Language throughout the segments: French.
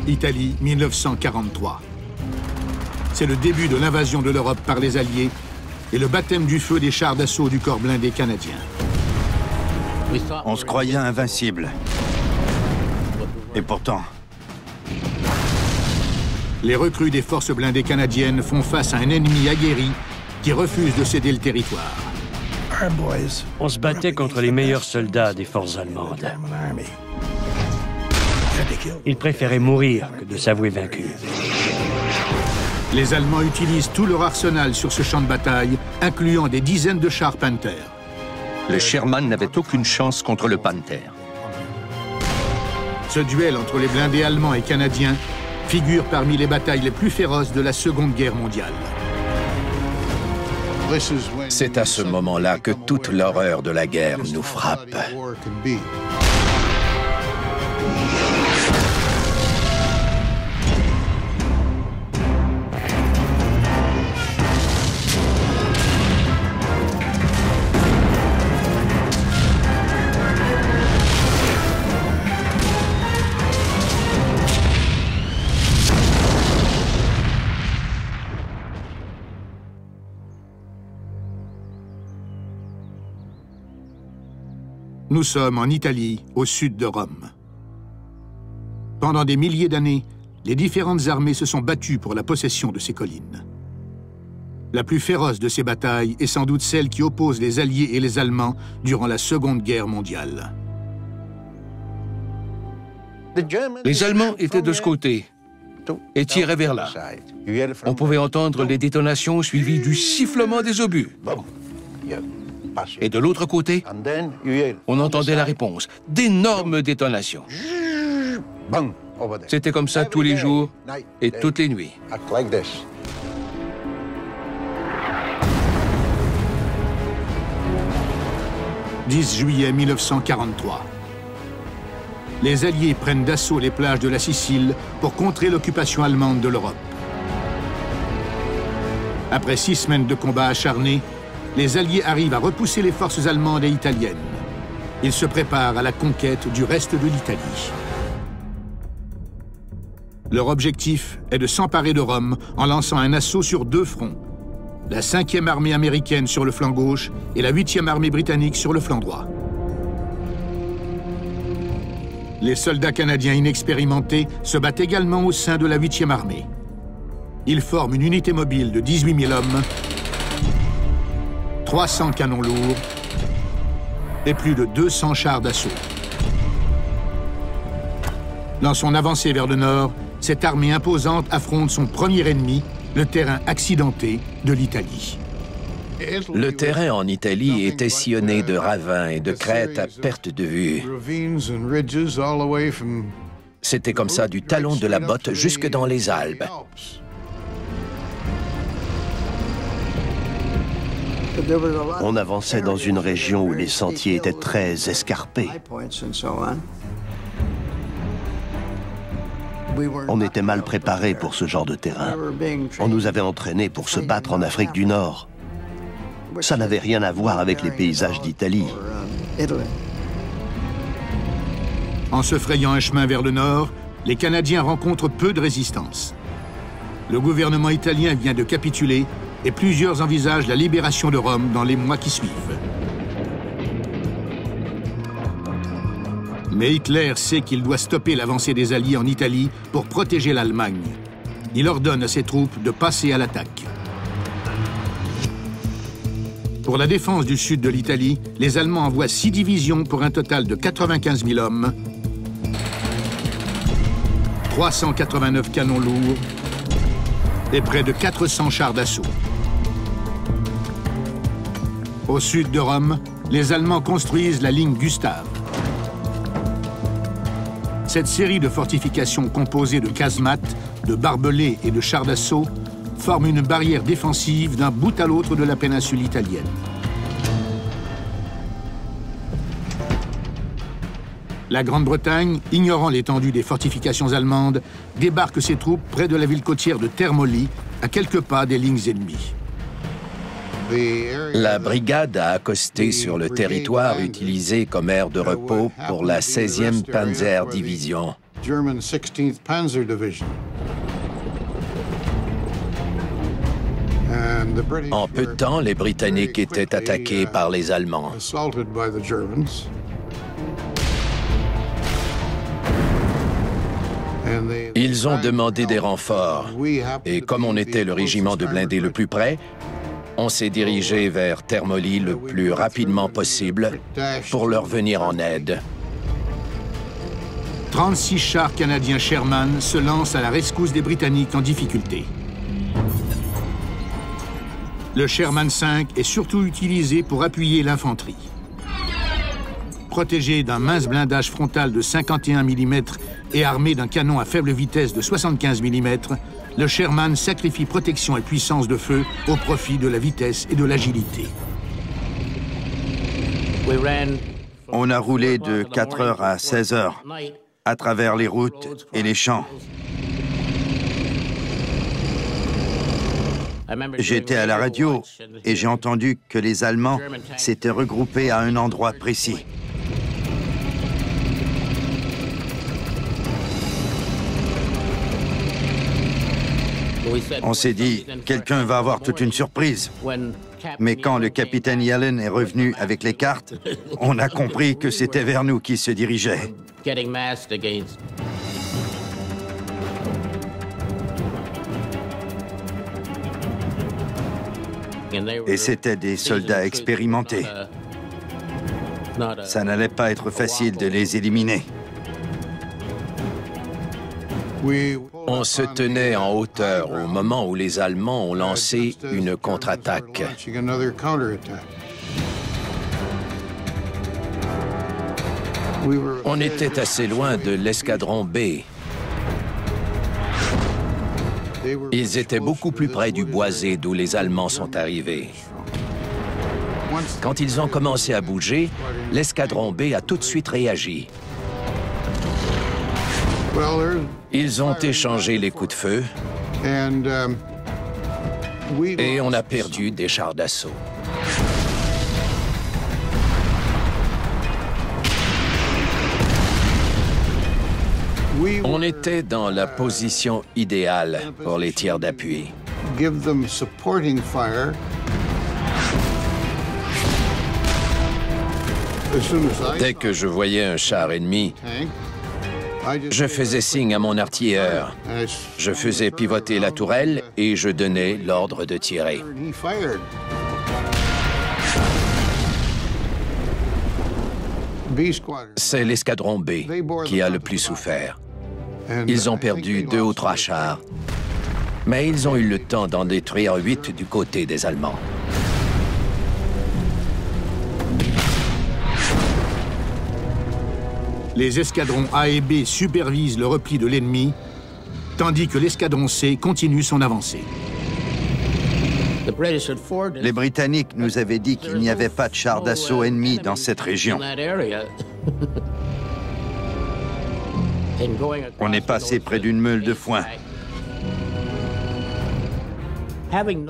Italie, 1943. C'est le début de l'invasion de l'Europe par les Alliés et le baptême du feu des chars d'assaut du corps blindé canadien. On se croyait invincible. Et pourtant... Les recrues des forces blindées canadiennes font face à un ennemi aguerri qui refuse de céder le territoire. On se battait contre les meilleurs soldats des forces allemandes. Ils préféraient mourir que de s'avouer vaincus. Les Allemands utilisent tout leur arsenal sur ce champ de bataille, incluant des dizaines de chars Panther. Le Sherman n'avait aucune chance contre le Panther. Ce duel entre les blindés allemands et canadiens figure parmi les batailles les plus féroces de la Seconde Guerre mondiale. C'est à ce moment-là que toute l'horreur de la guerre nous frappe. Nous sommes en Italie, au sud de Rome. Pendant des milliers d'années, les différentes armées se sont battues pour la possession de ces collines. La plus féroce de ces batailles est sans doute celle qui oppose les Alliés et les Allemands durant la Seconde Guerre mondiale. Les Allemands étaient de ce côté et tiraient vers là. On pouvait entendre les détonations suivies du sifflement des obus. Et de l'autre côté, on entendait la réponse, d'énormes détonations. C'était comme ça tous les jours et toutes les nuits. 10 juillet 1943. Les Alliés prennent d'assaut les plages de la Sicile pour contrer l'occupation allemande de l'Europe. Après 6 semaines de combats acharnés, les Alliés arrivent à repousser les forces allemandes et italiennes. Ils se préparent à la conquête du reste de l'Italie. Leur objectif est de s'emparer de Rome en lançant un assaut sur 2 fronts. La 5e armée américaine sur le flanc gauche et la 8e armée britannique sur le flanc droit. Les soldats canadiens inexpérimentés se battent également au sein de la 8e armée. Ils forment une unité mobile de 18 000 hommes, 300 canons lourds et plus de 200 chars d'assaut. Dans son avancée vers le nord, cette armée imposante affronte son premier ennemi, le terrain accidenté de l'Italie. Le terrain en Italie était sillonné de ravins et de crêtes à perte de vue. C'était comme ça du talon de la botte jusque dans les Alpes. On avançait dans une région où les sentiers étaient très escarpés. On était mal préparés pour ce genre de terrain. On nous avait entraînés pour se battre en Afrique du Nord. Ça n'avait rien à voir avec les paysages d'Italie. En se frayant un chemin vers le nord, les Canadiens rencontrent peu de résistance. Le gouvernement italien vient de capituler et plusieurs envisagent la libération de Rome dans les mois qui suivent. Mais Hitler sait qu'il doit stopper l'avancée des Alliés en Italie pour protéger l'Allemagne. Il ordonne à ses troupes de passer à l'attaque. Pour la défense du sud de l'Italie, les Allemands envoient 6 divisions pour un total de 95 000 hommes, 389 canons lourds et près de 400 chars d'assaut. Au sud de Rome, les Allemands construisent la ligne Gustave. Cette série de fortifications composées de casemates, de barbelés et de chars d'assaut forme une barrière défensive d'un bout à l'autre de la péninsule italienne. La Grande-Bretagne, ignorant l'étendue des fortifications allemandes, débarque ses troupes près de la ville côtière de Termoli, à quelques pas des lignes ennemies. La brigade a accosté sur le territoire utilisé comme aire de repos pour la 16e Panzer Division. German 16th Panzer Division. En peu de temps, les Britanniques étaient attaqués par les Allemands. Ils ont demandé des renforts, et comme on était le régiment de blindés le plus près, on s'est dirigé vers Termoli le plus rapidement possible pour leur venir en aide. 36 chars canadiens Sherman se lancent à la rescousse des Britanniques en difficulté. Le Sherman V est surtout utilisé pour appuyer l'infanterie. Protégé d'un mince blindage frontal de 51 mm et armé d'un canon à faible vitesse de 75 mm, le Sherman sacrifie protection et puissance de feu au profit de la vitesse et de l'agilité. On a roulé de 4 heures à 16 heures, à travers les routes et les champs. J'étais à la radio et j'ai entendu que les Allemands s'étaient regroupés à un endroit précis. On s'est dit, quelqu'un va avoir toute une surprise. Mais quand le capitaine Yellen est revenu avec les cartes, on a compris que c'était vers nous qu'il se dirigeait. Et c'étaient des soldats expérimentés. Ça n'allait pas être facile de les éliminer. On se tenait en hauteur au moment où les Allemands ont lancé une contre-attaque. On était assez loin de l'escadron B. Ils étaient beaucoup plus près du boisé d'où les Allemands sont arrivés. Quand ils ont commencé à bouger, l'escadron B a tout de suite réagi. Ils ont échangé les coups de feu et on a perdu des chars d'assaut. On était dans la position idéale pour les tirs d'appui. Dès que je voyais un char ennemi, je faisais signe à mon artilleur. Je faisais pivoter la tourelle et je donnais l'ordre de tirer. C'est l'escadron B qui a le plus souffert. Ils ont perdu 2 ou 3 chars, mais ils ont eu le temps d'en détruire 8 du côté des Allemands. Les escadrons A et B supervisent le repli de l'ennemi, tandis que l'escadron C continue son avancée. Les Britanniques nous avaient dit qu'il n'y avait pas de chars d'assaut ennemis dans cette région. On est passé près d'une meule de foin.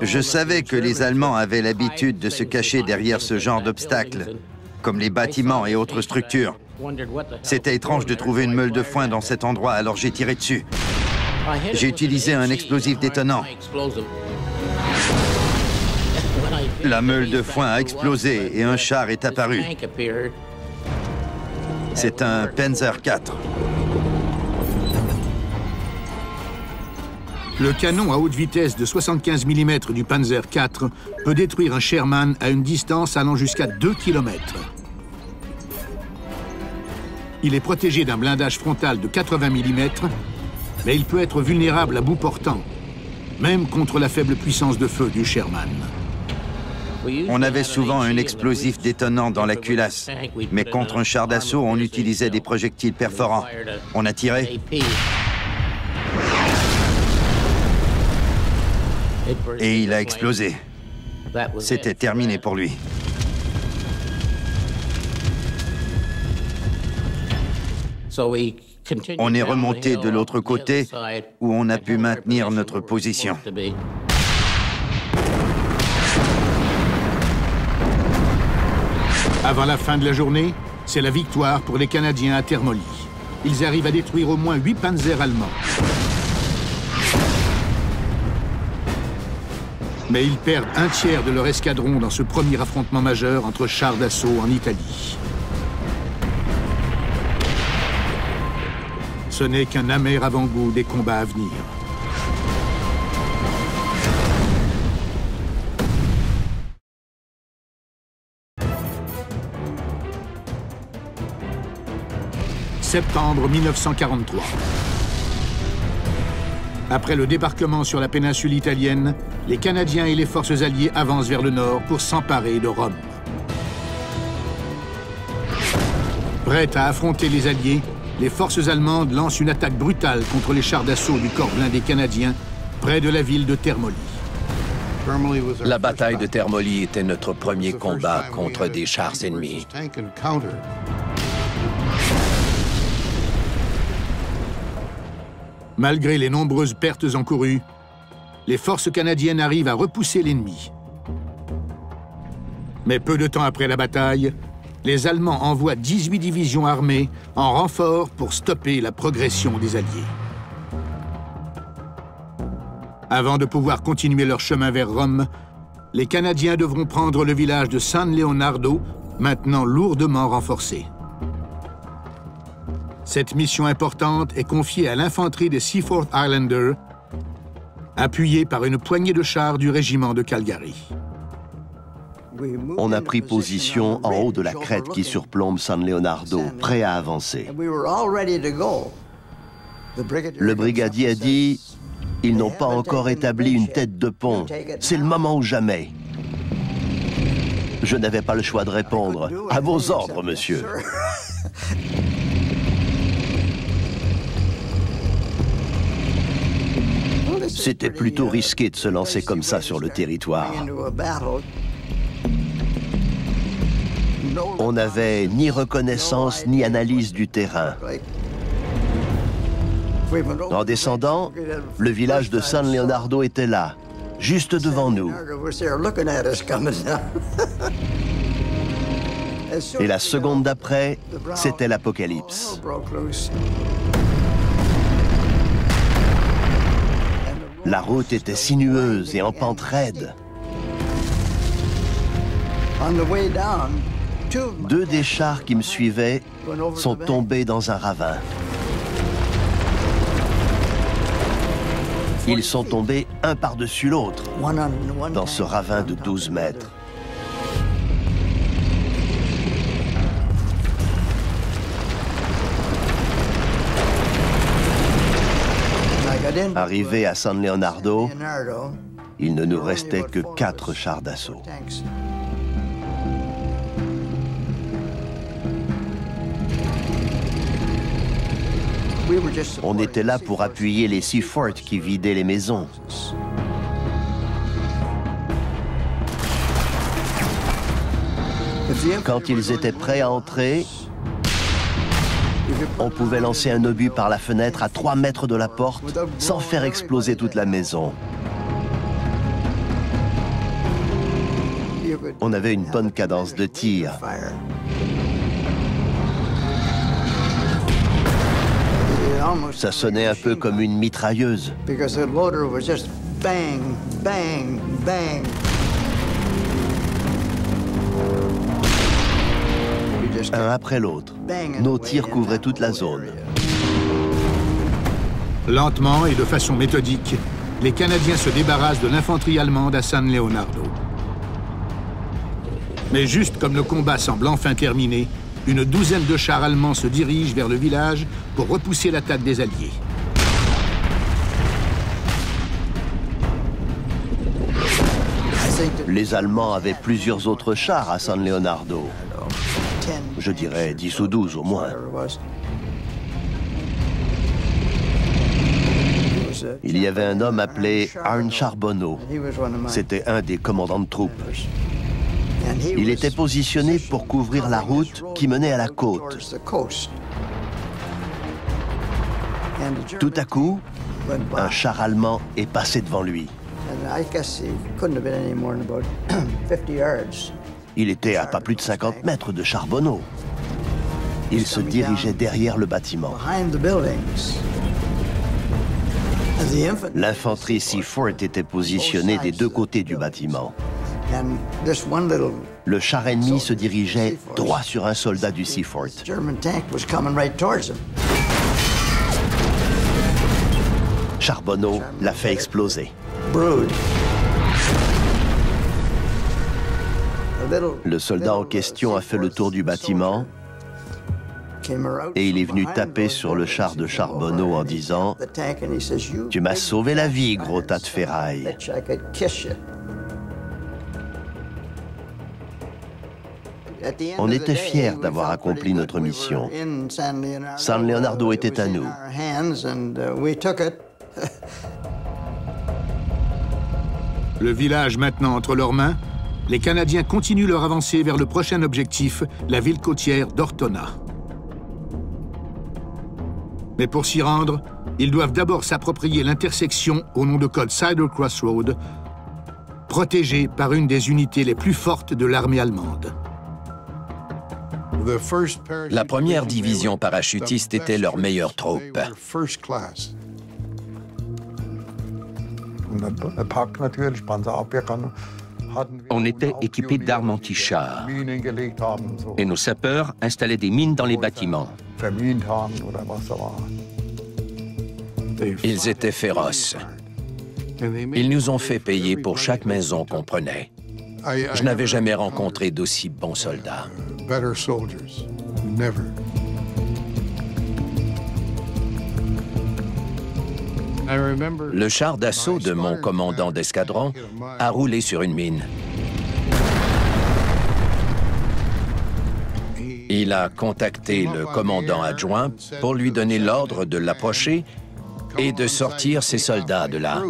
Je savais que les Allemands avaient l'habitude de se cacher derrière ce genre d'obstacles, comme les bâtiments et autres structures. C'était étrange de trouver une meule de foin dans cet endroit, alors j'ai tiré dessus. J'ai utilisé un explosif détonnant. La meule de foin a explosé et un char est apparu. C'est un Panzer IV. Le canon à haute vitesse de 75 mm du Panzer IV peut détruire un Sherman à une distance allant jusqu'à 2 km. Il est protégé d'un blindage frontal de 80 mm, mais il peut être vulnérable à bout portant, même contre la faible puissance de feu du Sherman. On avait souvent un explosif détonnant dans la culasse, mais contre un char d'assaut, on utilisait des projectiles perforants. On a tiré. Et il a explosé. C'était terminé pour lui. On est remonté de l'autre côté où on a pu maintenir notre position. Avant la fin de la journée, c'est la victoire pour les Canadiens à Termoli. ils arrivent à détruire au moins 8 panzers allemands. Mais ils perdent un tiers de leur escadron dans ce premier affrontement majeur entre chars d'assaut en Italie. Ce n'est qu'un amer avant-goût des combats à venir. Septembre 1943. Après le débarquement sur la péninsule italienne, les Canadiens et les forces alliées avancent vers le nord pour s'emparer de Rome. Prêtes à affronter les Alliés, les forces allemandes lancent une attaque brutale contre les chars d'assaut du corps blindé canadien près de la ville de Termoli. La bataille de Termoli était notre premier combat contre des chars ennemis. Malgré les nombreuses pertes encourues, les forces canadiennes arrivent à repousser l'ennemi. Mais peu de temps après la bataille, les Allemands envoient 18 divisions armées en renfort pour stopper la progression des Alliés. Avant de pouvoir continuer leur chemin vers Rome, les Canadiens devront prendre le village de San Leonardo, maintenant lourdement renforcé. Cette mission importante est confiée à l'infanterie des Seaforth Highlanders, appuyée par une poignée de chars du régiment de Calgary. On a pris position en haut de la crête qui surplombe San Leonardo, prêt à avancer. Le brigadier a dit « Ils n'ont pas encore établi une tête de pont. C'est le moment ou jamais. » Je n'avais pas le choix de répondre « À vos ordres, monsieur. » C'était plutôt risqué de se lancer comme ça sur le territoire. On n'avait ni reconnaissance ni analyse du terrain. En descendant, le village de San Leonardo était là, juste devant nous. Et la seconde d'après, c'était l'apocalypse. La route était sinueuse et en pente raide. Deux des chars qui me suivaient sont tombés dans un ravin. Ils sont tombés un par-dessus l'autre dans ce ravin de 12 mètres. Arrivé à San Leonardo, il ne nous restait que 4 chars d'assaut. On était là pour appuyer les Seaforth qui vidaient les maisons. Quand ils étaient prêts à entrer, on pouvait lancer un obus par la fenêtre à 3 mètres de la porte sans faire exploser toute la maison. On avait une bonne cadence de tir. Ça sonnait un peu comme une mitrailleuse. Un après l'autre, nos tirs couvraient toute la zone. Lentement et de façon méthodique, les Canadiens se débarrassent de l'infanterie allemande à San Leonardo. Mais juste comme le combat semble enfin terminé, une douzaine de chars allemands se dirigent vers le village pour repousser l'attaque des Alliés. Les Allemands avaient plusieurs autres chars à San Leonardo. Je dirais 10 ou 12 au moins. Il y avait un homme appelé Arne Charbonneau. C'était un des commandants de troupes. Il était positionné pour couvrir la route qui menait à la côte. Tout à coup, un char allemand est passé devant lui. Il était à pas plus de 50 mètres de Charbonneau. Il se dirigeait derrière le bâtiment. L'infanterie Seafort était positionnée des deux côtés du bâtiment. Le char ennemi se dirigeait droit sur un soldat du Seafort. Charbonneau l'a fait exploser. Le soldat en question a fait le tour du bâtiment et il est venu taper sur le char de Charbonneau en disant « Tu m'as sauvé la vie, gros tas de ferraille ». On était fiers d'avoir accompli notre mission. San Leonardo était à nous. Le village maintenant entre leurs mains, les Canadiens continuent leur avancée vers le prochain objectif, la ville côtière d'Ortona. Mais pour s'y rendre, ils doivent d'abord s'approprier l'intersection au nom de code Cider Crossroad, protégée par une des unités les plus fortes de l'armée allemande. La première division parachutiste était leur meilleure troupe. On était équipés d'armes anti-chars et nos sapeurs installaient des mines dans les bâtiments. Ils étaient féroces. Ils nous ont fait payer pour chaque maison qu'on prenait. Je n'avais jamais rencontré d'aussi bons soldats. Le char d'assaut de mon commandant d'escadron a roulé sur une mine. Il a contacté le commandant adjoint pour lui donner l'ordre de l'approcher et de sortir ses soldats de là.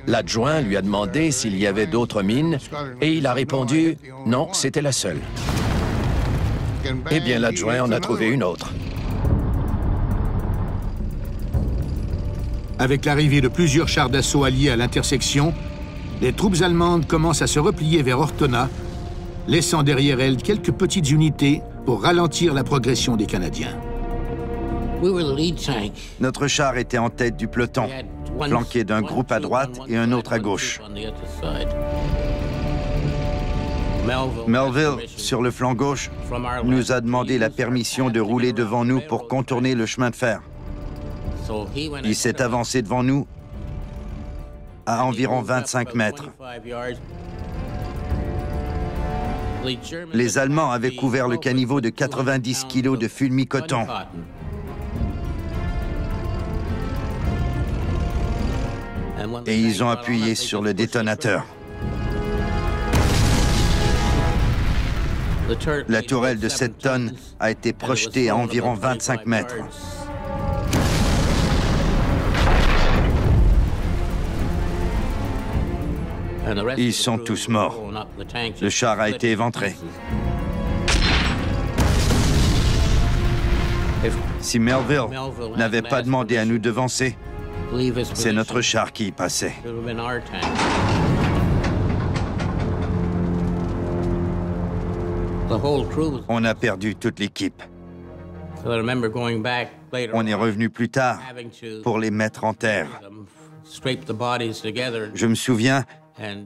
L'adjoint lui a demandé s'il y avait d'autres mines et il a répondu « Non, c'était la seule ». Eh bien, l'adjoint en a trouvé une autre. Avec l'arrivée de plusieurs chars d'assaut alliés à l'intersection, les troupes allemandes commencent à se replier vers Ortona, laissant derrière elles quelques petites unités pour ralentir la progression des Canadiens. Notre char était en tête du peloton, flanqué d'un groupe à droite et un autre à gauche. Melville, sur le flanc gauche, nous a demandé la permission de rouler devant nous pour contourner le chemin de fer. Il s'est avancé devant nous à environ 25 mètres. Les Allemands avaient couvert le caniveau de 90 kilos de fulmi-coton. Et ils ont appuyé sur le détonateur. La tourelle de 7 tonnes a été projetée à environ 25 mètres. Ils sont tous morts. Le char a été éventré. Si Melville n'avait pas demandé à nous devancer, c'est notre char qui y passait. On a perdu toute l'équipe. On est revenu plus tard pour les mettre en terre. Je me souviens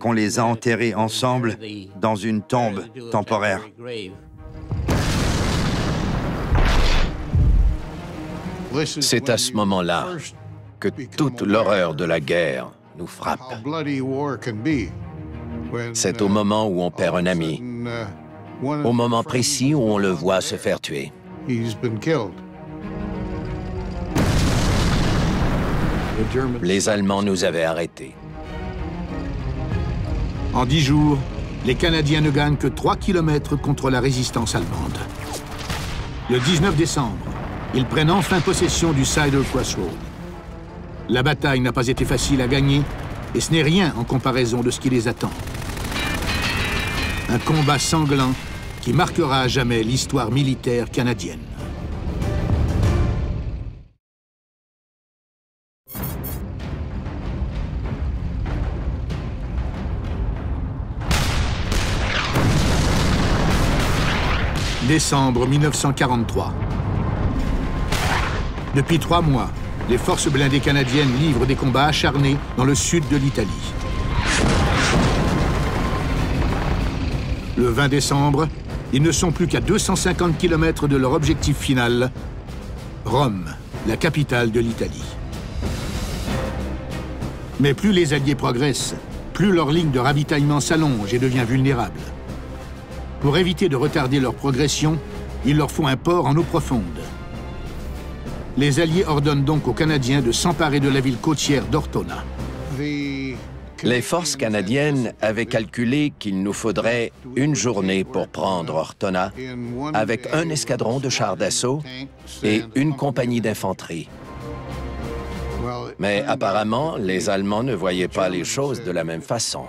qu'on les a enterrés ensemble dans une tombe temporaire. C'est à ce moment-là que toute l'horreur de la guerre nous frappe. C'est au moment où on perd un ami, au moment précis où on le voit se faire tuer. Les Allemands nous avaient arrêtés. En 10 jours, les Canadiens ne gagnent que 3 kilomètres contre la résistance allemande. Le 19 décembre, ils prennent enfin possession du Cider Crossroad. La bataille n'a pas été facile à gagner, et ce n'est rien en comparaison de ce qui les attend. Un combat sanglant qui marquera à jamais l'histoire militaire canadienne. Décembre 1943. Depuis 3 mois, les forces blindées canadiennes livrent des combats acharnés dans le sud de l'Italie. Le 20 décembre, ils ne sont plus qu'à 250 km de leur objectif final, Rome, la capitale de l'Italie. Mais plus les Alliés progressent, plus leur ligne de ravitaillement s'allonge et devient vulnérable. Pour éviter de retarder leur progression, il leur faut un port en eau profonde. Les Alliés ordonnent donc aux Canadiens de s'emparer de la ville côtière d'Ortona. Les forces canadiennes avaient calculé qu'il nous faudrait une journée pour prendre Ortona, avec un escadron de chars d'assaut et une compagnie d'infanterie. Mais apparemment, les Allemands ne voyaient pas les choses de la même façon.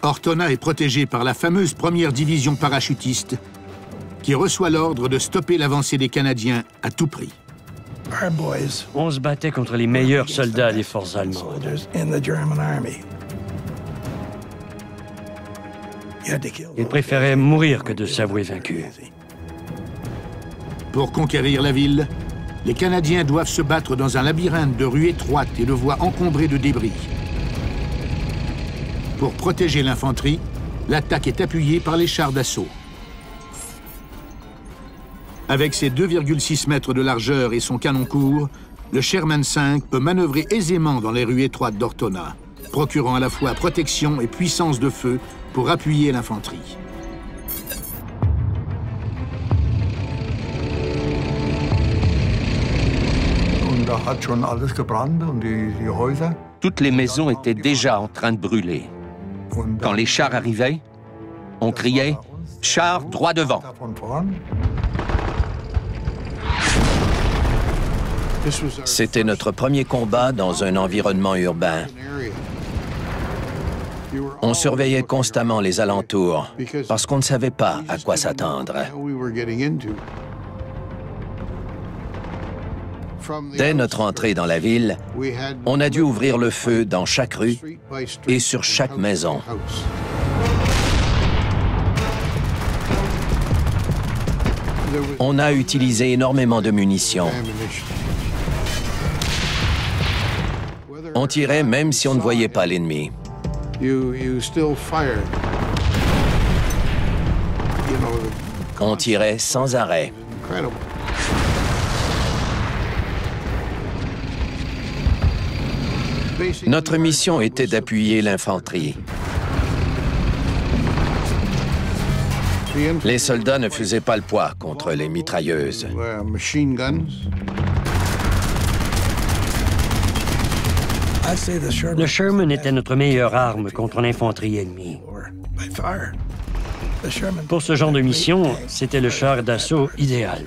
Ortona est protégée par la fameuse première division parachutiste qui reçoit l'ordre de stopper l'avancée des Canadiens à tout prix. On se battait contre les meilleurs soldats des forces allemandes. Ils préféraient mourir que de s'avouer vaincus. Pour conquérir la ville, les Canadiens doivent se battre dans un labyrinthe de rues étroites et de voies encombrées de débris. Pour protéger l'infanterie, l'attaque est appuyée par les chars d'assaut. Avec ses 2,6 mètres de largeur et son canon court, le Sherman V peut manœuvrer aisément dans les rues étroites d'Ortona, procurant à la fois protection et puissance de feu pour appuyer l'infanterie. Toutes les maisons étaient déjà en train de brûler. Quand les chars arrivaient, on criait « Chars droit devant ». C'était notre premier combat dans un environnement urbain. On surveillait constamment les alentours parce qu'on ne savait pas à quoi s'attendre. Dès notre entrée dans la ville, on a dû ouvrir le feu dans chaque rue et sur chaque maison. On a utilisé énormément de munitions. On tirait même si on ne voyait pas l'ennemi. On tirait sans arrêt. Notre mission était d'appuyer l'infanterie. Les soldats ne faisaient pas le poids contre les mitrailleuses. Le Sherman était notre meilleure arme contre l'infanterie ennemie. Pour ce genre de mission, c'était le char d'assaut idéal.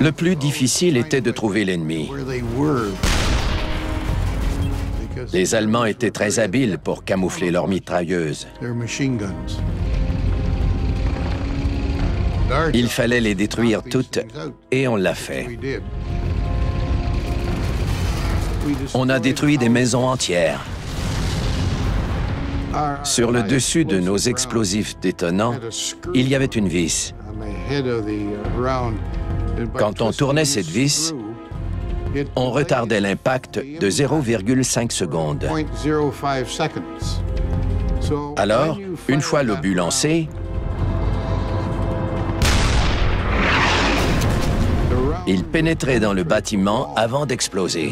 Le plus difficile était de trouver l'ennemi. Les Allemands étaient très habiles pour camoufler leurs mitrailleuses. Il fallait les détruire toutes, et on l'a fait. On a détruit des maisons entières. Sur le dessus de nos explosifs détonants, il y avait une vis. Quand on tournait cette vis, on retardait l'impact de 0,5 secondes. Alors, une fois l'obus lancé, il pénétrait dans le bâtiment avant d'exploser.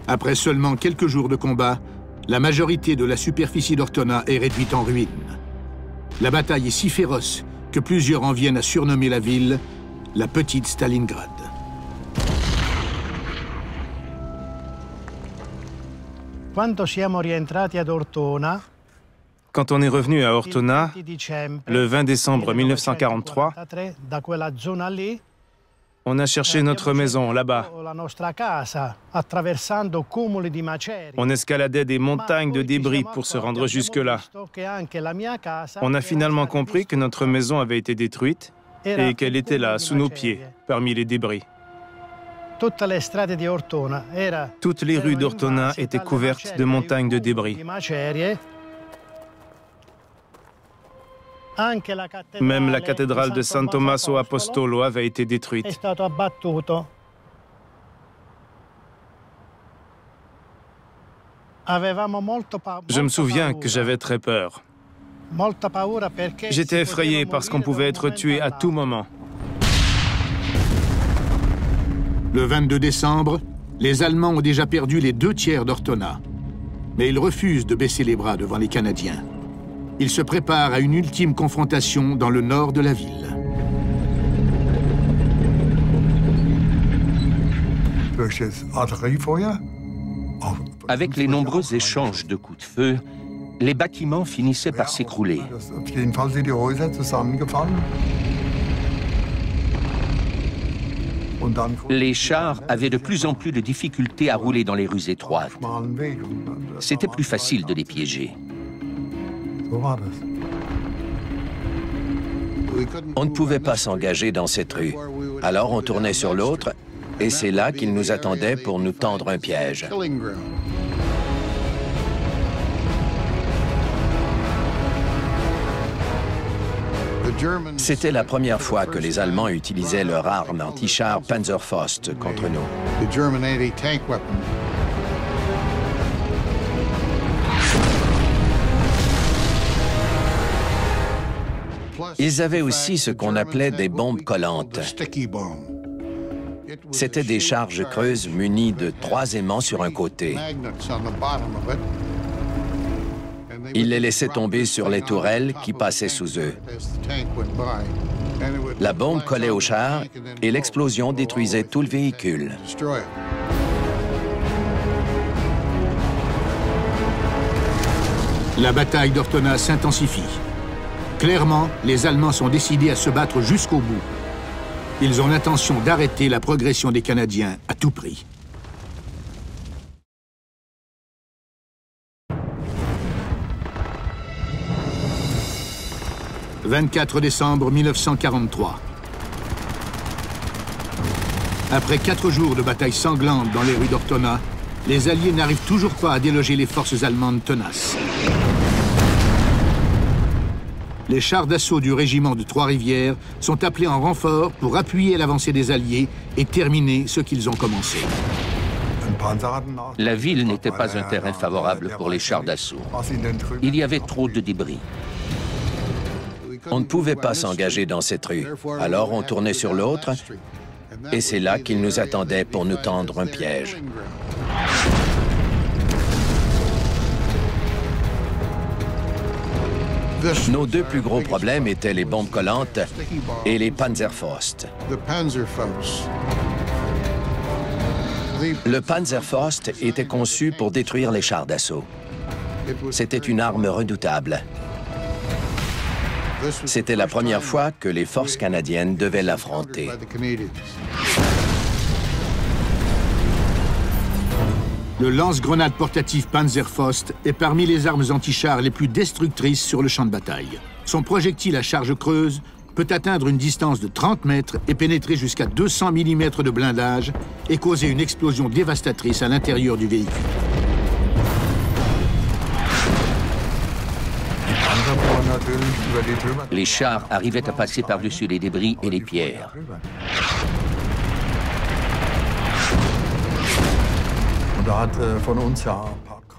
Après seulement quelques jours de combat, la majorité de la superficie d'Ortona est réduite en ruines. La bataille est si féroce que plusieurs en viennent à surnommer la ville la petite Stalingrad. Quand on est revenu à Ortona, le 20 décembre 1943, On a cherché notre maison, là-bas. On escaladait des montagnes de débris pour se rendre jusque-là. On a finalement compris que notre maison avait été détruite et qu'elle était là, sous nos pieds, parmi les débris. Toutes les rues d'Ortona étaient couvertes de montagnes de débris. Même la cathédrale de San Tommaso Apostolo avait été détruite. Je me souviens que j'avais très peur. J'étais effrayé parce qu'on pouvait être tué à tout moment. Le 22 décembre, les Allemands ont déjà perdu les 2/3 d'Ortona. Mais ils refusent de baisser les bras devant les Canadiens. Ils se préparent à une ultime confrontation dans le nord de la ville. Avec les nombreux échanges de coups de feu, les bâtiments finissaient par s'écrouler. Les chars avaient de plus en plus de difficultés à rouler dans les rues étroites. C'était plus facile de les piéger. On ne pouvait pas s'engager dans cette rue. Alors on tournait sur l'autre, et c'est là qu'ils nous attendaient pour nous tendre un piège. C'était la première fois que les Allemands utilisaient leur arme anti-char Panzerfaust contre nous. Ils avaient aussi ce qu'on appelait des bombes collantes. C'étaient des charges creuses munies de 3 aimants sur un côté. Ils les laissaient tomber sur les tourelles qui passaient sous eux. La bombe collait au char et l'explosion détruisait tout le véhicule. La bataille d'Ortona s'intensifie. Clairement, les Allemands sont décidés à se battre jusqu'au bout. Ils ont l'intention d'arrêter la progression des Canadiens à tout prix. « 24 décembre 1943. Après 4 jours de bataille sanglante dans les rues d'Ortona, les Alliés n'arrivent toujours pas à déloger les forces allemandes tenaces. Les chars d'assaut du régiment de Trois-Rivières sont appelés en renfort pour appuyer l'avancée des Alliés et terminer ce qu'ils ont commencé. La ville n'était pas un terrain favorable pour les chars d'assaut. Il y avait trop de débris. On ne pouvait pas s'engager dans cette rue. Alors on tournait sur l'autre, et c'est là qu'ils nous attendaient pour nous tendre un piège. Nos 2 plus gros problèmes étaient les bombes collantes et les Panzerfaust. Le Panzerfaust était conçu pour détruire les chars d'assaut. C'était une arme redoutable. C'était la première fois que les forces canadiennes devaient l'affronter. Le lance-grenade portatif Panzerfaust est parmi les armes anti-chars les plus destructrices sur le champ de bataille. Son projectile à charge creuse peut atteindre une distance de 30 mètres et pénétrer jusqu'à 200 mm de blindage et causer une explosion dévastatrice à l'intérieur du véhicule. Les chars arrivaient à passer par-dessus les débris et les pierres.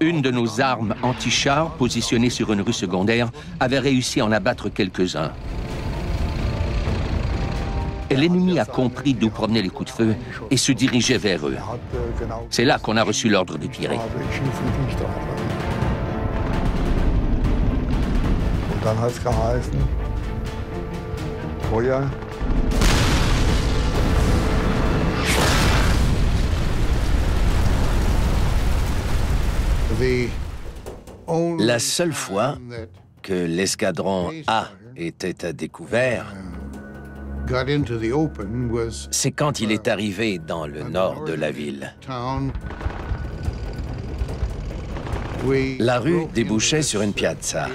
Une de nos armes anti-chars, positionnée sur une rue secondaire, avait réussi à en abattre quelques-uns. L'ennemi a compris d'où provenaient les coups de feu et se dirigeait vers eux. C'est là qu'on a reçu l'ordre de tirer. Dann hat es geheißen, Feuer. La seule fois que l'escadron A était à découvert, c'est quand il est arrivé dans le nord de la ville. La rue débouchait sur une piazza.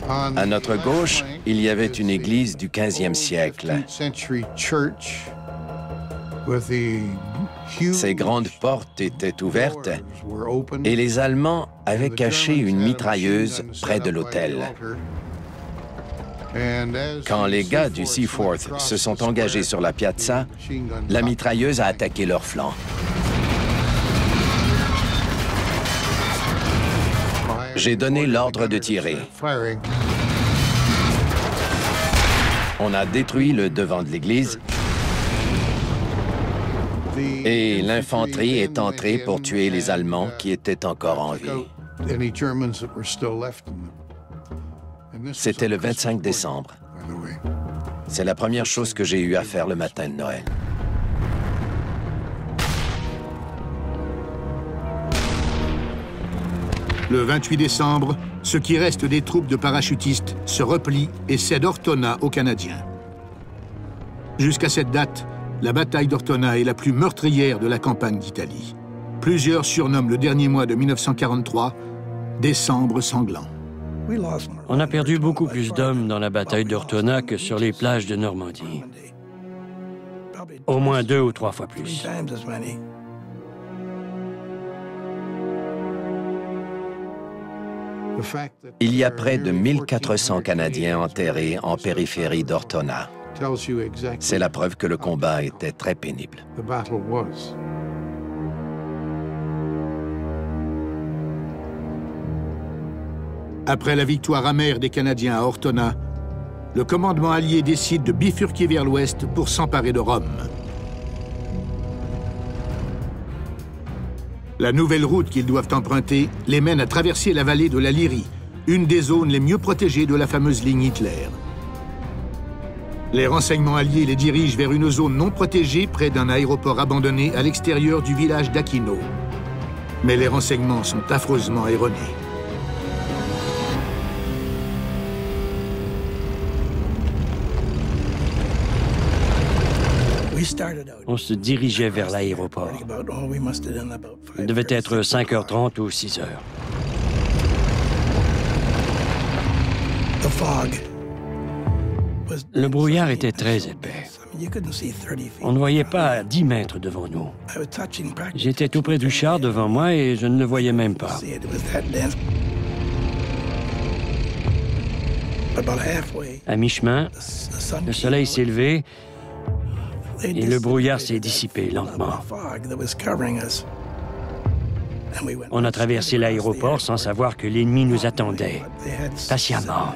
À notre gauche, il y avait une église du 15e siècle. Ses grandes portes étaient ouvertes et les Allemands avaient caché une mitrailleuse près de l'autel. Quand les gars du Seaforth se sont engagés sur la piazza, la mitrailleuse a attaqué leur flanc. J'ai donné l'ordre de tirer. On a détruit le devant de l'église et l'infanterie est entrée pour tuer les Allemands qui étaient encore en vie. C'était le 25 décembre. C'est la première chose que j'ai eu à faire le matin de Noël. Le 28 décembre, ce qui reste des troupes de parachutistes se replient et cèdent Ortona aux Canadiens. Jusqu'à cette date, la bataille d'Ortona est la plus meurtrière de la campagne d'Italie. Plusieurs surnomment le dernier mois de 1943 « Décembre sanglant ». On a perdu beaucoup plus d'hommes dans la bataille d'Ortona que sur les plages de Normandie. Au moins 2 ou 3 fois plus. Il y a près de 1400 Canadiens enterrés en périphérie d'Ortona. C'est la preuve que le combat était très pénible. Après la victoire amère des Canadiens à Ortona, le commandement allié décide de bifurquer vers l'ouest pour s'emparer de Rome. La nouvelle route qu'ils doivent emprunter les mène à traverser la vallée de la Lyrie, une des zones les mieux protégées de la fameuse ligne Hitler. Les renseignements alliés les dirigent vers une zone non protégée près d'un aéroport abandonné à l'extérieur du village d'Aquino. Mais les renseignements sont affreusement erronés. On se dirigeait vers l'aéroport. Il devait être 5h30 ou 6h. Le brouillard était très épais. On ne voyait pas à 10 mètres devant nous. J'étais tout près du char devant moi et je ne le voyais même pas. À mi-chemin, le soleil s'est levé et le brouillard s'est dissipé lentement. On a traversé l'aéroport sans savoir que l'ennemi nous attendait, patiemment.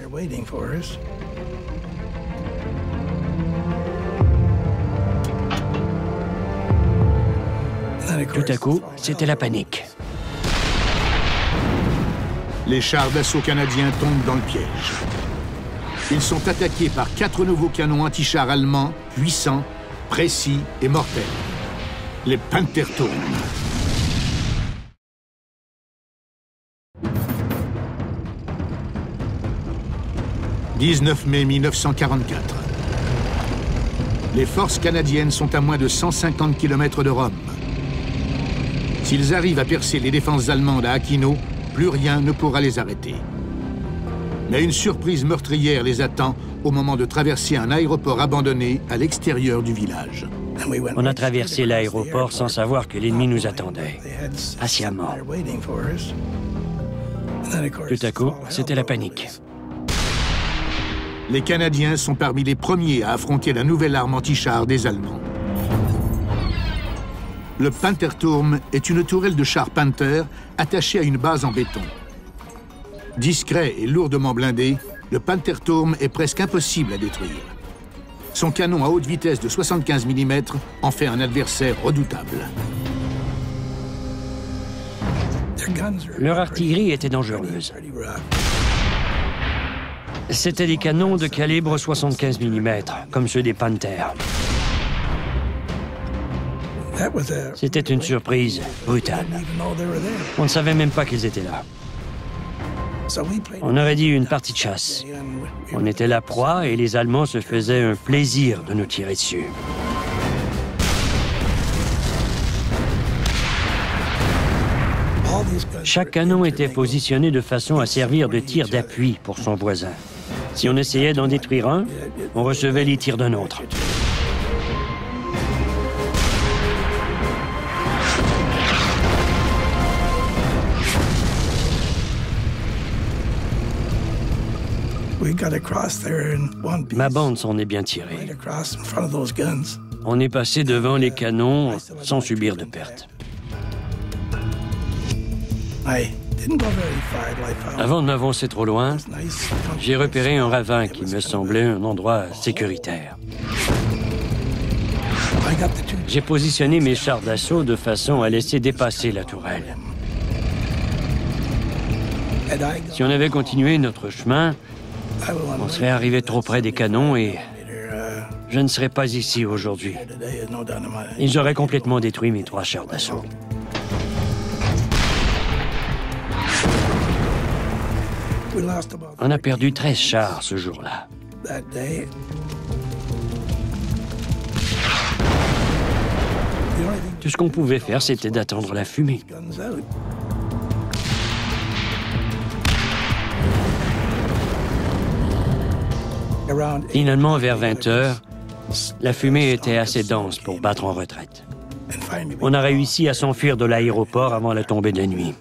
Tout à coup, c'était la panique. Les chars d'assaut canadiens tombent dans le piège. Ils sont attaqués par 4 nouveaux canons anti-chars allemands, puissants, précis et mortels. Les Panzerturm. « 19 mai 1944. Les forces canadiennes sont à moins de 150 km de Rome. S'ils arrivent à percer les défenses allemandes à Aquino, plus rien ne pourra les arrêter. Mais une surprise meurtrière les attend au moment de traverser un aéroport abandonné à l'extérieur du village. On a traversé l'aéroport sans savoir que l'ennemi nous attendait, patiemment. Tout à coup, c'était la panique. Les Canadiens sont parmi les premiers à affronter la nouvelle arme anti-char des Allemands. Le Panzerturm est une tourelle de chars Panther attachée à une base en béton. Discret et lourdement blindé, le Panzerturm est presque impossible à détruire. Son canon à haute vitesse de 75 mm en fait un adversaire redoutable. Leur artillerie était dangereuse. C'étaient des canons de calibre 75 mm, comme ceux des Panthers. C'était une surprise brutale. On ne savait même pas qu'ils étaient là. On aurait dit une partie de chasse. On était la proie et les Allemands se faisaient un plaisir de nous tirer dessus. Chaque canon était positionné de façon à servir de tir d'appui pour son voisin. Si on essayait d'en détruire un, on recevait les tirs d'un autre. Ma bande s'en est bien tirée. On est passé devant les canons sans subir de pertes. Avant de m'avancer trop loin, j'ai repéré un ravin qui me semblait un endroit sécuritaire. J'ai positionné mes chars d'assaut de façon à laisser dépasser la tourelle. Si on avait continué notre chemin, on serait arrivé trop près des canons et je ne serais pas ici aujourd'hui. Ils auraient complètement détruit mes 3 chars d'assaut. On a perdu 13 chars ce jour-là. Tout ce qu'on pouvait faire, c'était d'attendre la fumée. Finalement, vers 20 heures, la fumée était assez dense pour battre en retraite. On a réussi à s'enfuir de l'aéroport avant la tombée de la nuit.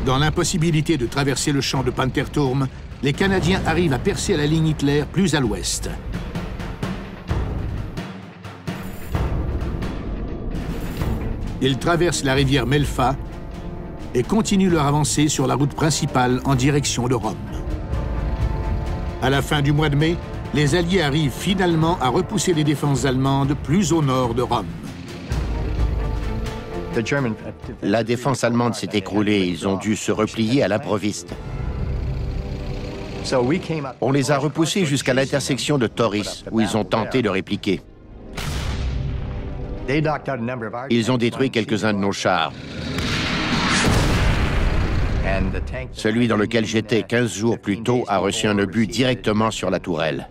Dans l'impossibilité de traverser le champ de Pantherturm, les Canadiens arrivent à percer la ligne Hitler plus à l'ouest. Ils traversent la rivière Melfa et continuent leur avancée sur la route principale en direction de Rome. À la fin du mois de mai, les Alliés arrivent finalement à repousser les défenses allemandes plus au nord de Rome. La défense allemande s'est écroulée. Ils ont dû se replier à l'improviste. On les a repoussés jusqu'à l'intersection de Torris, où ils ont tenté de répliquer. Ils ont détruit quelques-uns de nos chars. Celui dans lequel j'étais 15 jours plus tôt a reçu un obus directement sur la tourelle.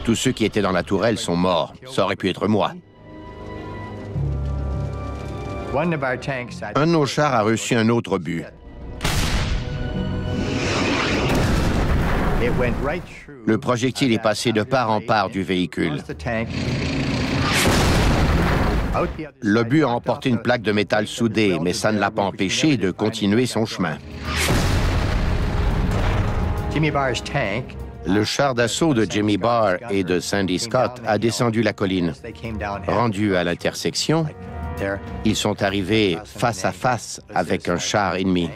Tous ceux qui étaient dans la tourelle sont morts. Ça aurait pu être moi. Un de nos chars a reçu un autre obus. Le projectile est passé de part en part du véhicule. L'obus a emporté une plaque de métal soudée, mais ça ne l'a pas empêché de continuer son chemin. Le char d'assaut de Jimmy Barr et de Sandy Scott a descendu la colline. Rendu à l'intersection, ils sont arrivés face à face avec un char ennemi.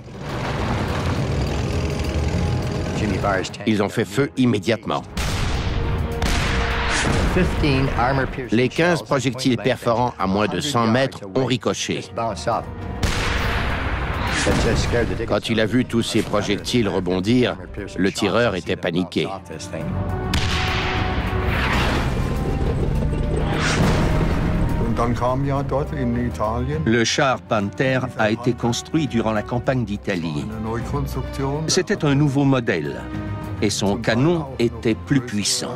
Ils ont fait feu immédiatement. Les 15 projectiles perforants à moins de 100 mètres ont ricoché. Quand il a vu tous ces projectiles rebondir, le tireur était paniqué. Le char Panther a été construit durant la campagne d'Italie. C'était un nouveau modèle et son canon était plus puissant.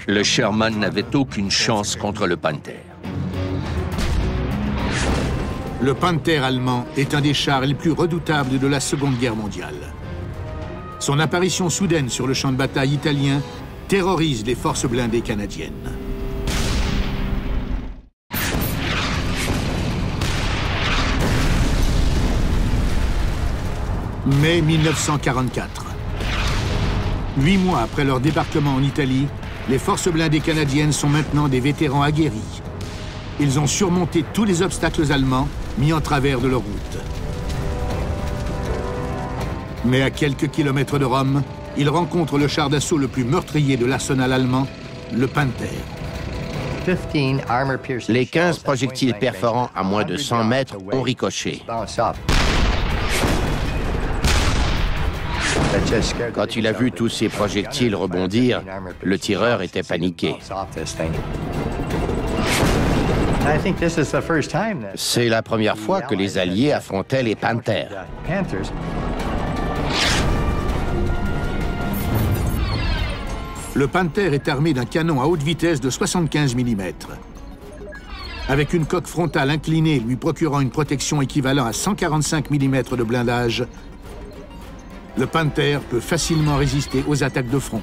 Le Sherman n'avait aucune chance contre le Panther. Le Panther allemand est un des chars les plus redoutables de la Seconde Guerre mondiale. Son apparition soudaine sur le champ de bataille italien terrorise les forces blindées canadiennes. Mai 1944. 8 mois après leur débarquement en Italie, les forces blindées canadiennes sont maintenant des vétérans aguerris. Ils ont surmonté tous les obstacles allemands mis en travers de leur route. Mais à quelques kilomètres de Rome, ils rencontrent le char d'assaut le plus meurtrier de l'arsenal allemand, le Panther. Les 15 projectiles perforants à moins de 100 mètres ont ricoché. Quand il a vu tous ces projectiles rebondir, le tireur était paniqué. C'est la première fois que les Alliés affrontaient les Panthers. Le Panther est armé d'un canon à haute vitesse de 75 mm. Avec une coque frontale inclinée lui procurant une protection équivalente à 145 mm de blindage, le Panther peut facilement résister aux attaques de front.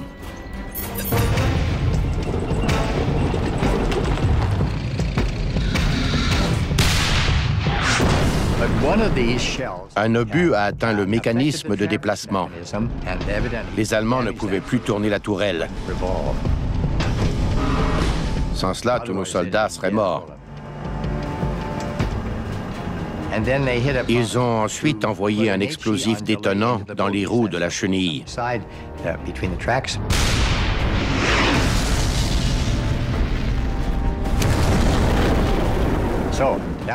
Un obus a atteint le mécanisme de déplacement. Les Allemands ne pouvaient plus tourner la tourelle. Sans cela, tous nos soldats seraient morts. Ils ont ensuite envoyé un explosif détonnant dans les roues de la chenille.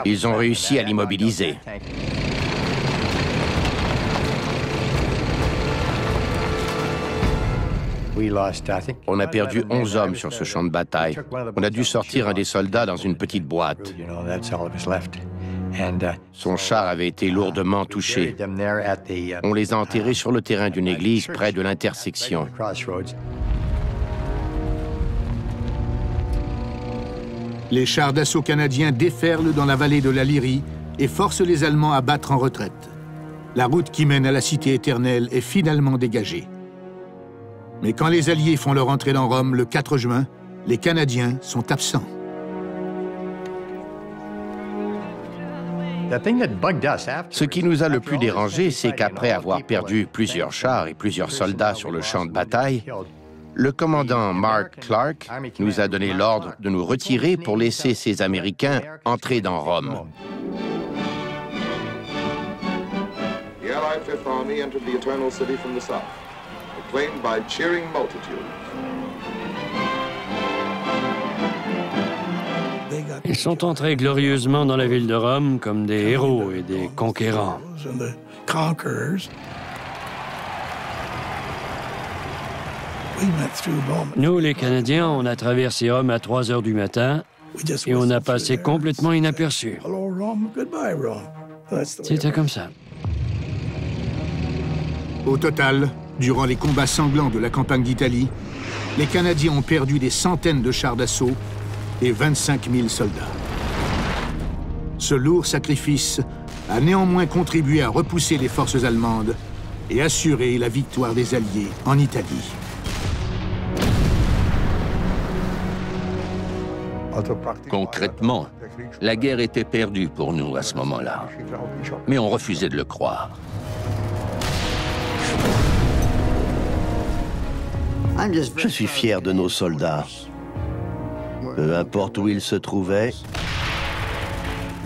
Ils ont réussi à l'immobiliser. On a perdu 11 hommes sur ce champ de bataille. On a dû sortir un des soldats dans une petite boîte. Son char avait été lourdement touché. On les a enterrés sur le terrain d'une église près de l'intersection. Les chars d'assaut canadiens déferlent dans la vallée de la Lyrie et forcent les Allemands à battre en retraite. La route qui mène à la cité éternelle est finalement dégagée. Mais quand les Alliés font leur entrée dans Rome le 4 juin, les Canadiens sont absents. Ce qui nous a le plus dérangé, c'est qu'après avoir perdu plusieurs chars et plusieurs soldats sur le champ de bataille, le commandant Mark Clark nous a donné l'ordre de nous retirer pour laisser ces Américains entrer dans Rome. The Allied Fifth Army entered the Eternal City from the south, acclaimed by cheering multitudes. Ils sont entrés glorieusement dans la ville de Rome comme des héros et des conquérants. Nous, les Canadiens, on a traversé Rome à 3 heures du matin et on a passé complètement inaperçu. C'était comme ça. Au total, durant les combats sanglants de la campagne d'Italie, les Canadiens ont perdu des centaines de chars d'assaut et 25 000 soldats. Ce lourd sacrifice a néanmoins contribué à repousser les forces allemandes et assurer la victoire des Alliés en Italie. Concrètement, la guerre était perdue pour nous à ce moment-là. Mais on refusait de le croire. Je suis fier de nos soldats. Peu importe où ils se trouvaient,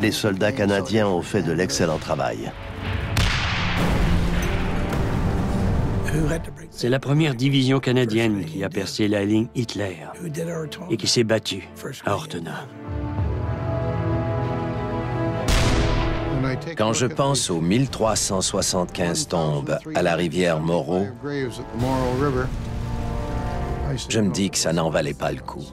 les soldats canadiens ont fait de l'excellent travail. C'est la première division canadienne qui a percé la ligne Hitler et qui s'est battue à Ortona. Quand je pense aux 1375 tombes à la rivière Moreau, je me dis que ça n'en valait pas le coup.